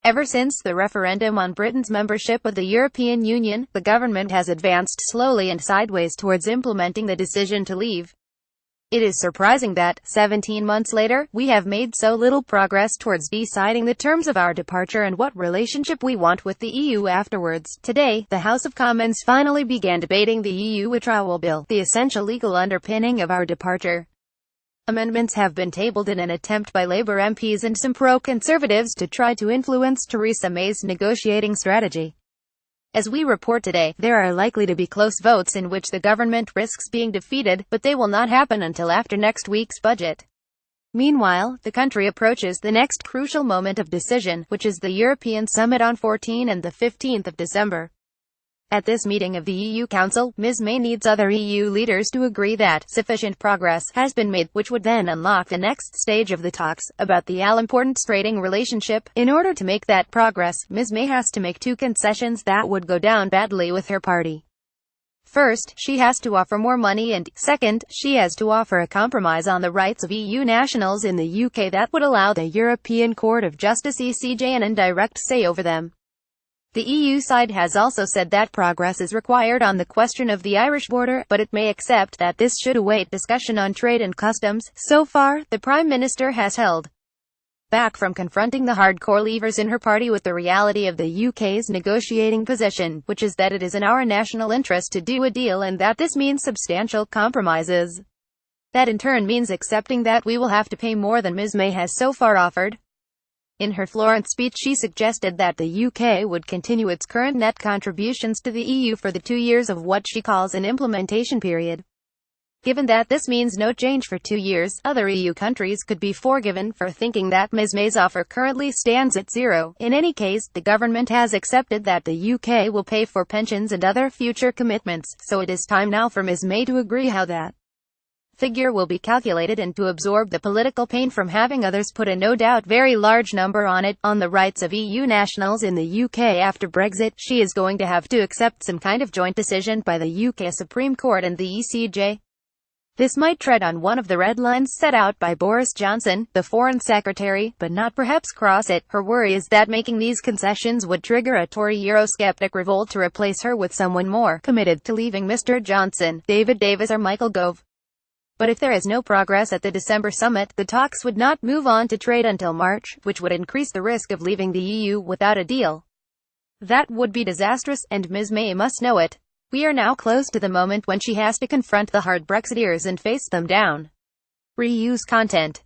Ever since the referendum on Britain's membership of the European Union, the government has advanced slowly and sideways towards implementing the decision to leave. It is surprising that, 17 months later, we have made so little progress towards deciding the terms of our departure and what relationship we want with the EU afterwards. Today, the House of Commons finally began debating the EU withdrawal bill, the essential legal underpinning of our departure. Amendments have been tabled in an attempt by Labour MPs and some pro-conservatives to try to influence Theresa May's negotiating strategy. As we report today, there are likely to be close votes in which the government risks being defeated, but they will not happen until after next week's budget. Meanwhile, the country approaches the next crucial moment of decision, which is the European Summit on 14 and the 15th of December. At this meeting of the EU Council, Ms May needs other EU leaders to agree that sufficient progress has been made, which would then unlock the next stage of the talks about the all-important trading relationship. In order to make that progress, Ms May has to make two concessions that would go down badly with her party. First, she has to offer more money and, second, she has to offer a compromise on the rights of EU nationals in the UK that would allow the European Court of Justice (ECJ) an indirect say over them. The EU side has also said that progress is required on the question of the Irish border, but it may accept that this should await discussion on trade and customs. So far, the Prime Minister has held back from confronting the hardcore leavers in her party with the reality of the UK's negotiating position, which is that it is in our national interest to do a deal and that this means substantial compromises. That in turn means accepting that we will have to pay more than Ms May has so far offered. In her Florence speech, she suggested that the UK would continue its current net contributions to the EU for the 2 years of what she calls an implementation period. Given that this means no change for 2 years, other EU countries could be forgiven for thinking that Ms May's offer currently stands at zero. In any case, the government has accepted that the UK will pay for pensions and other future commitments, so it is time now for Ms May to agree how that figure will be calculated and to absorb the political pain from having others put a no doubt very large number on it. On the rights of EU nationals in the UK after Brexit, she is going to have to accept some kind of joint decision by the UK Supreme Court and the ECJ. This might tread on one of the red lines set out by Boris Johnson, the Foreign Secretary, but not perhaps cross it. Her worry is that making these concessions would trigger a Tory Eurosceptic revolt to replace her with someone more committed to leaving Mr. Johnson, David Davis or Michael Gove. But if there is no progress at the December summit, the talks would not move on to trade until March, which would increase the risk of leaving the EU without a deal. That would be disastrous, and Ms May must know it. We are now close to the moment when she has to confront the hard Brexiteers and face them down. Reuse content.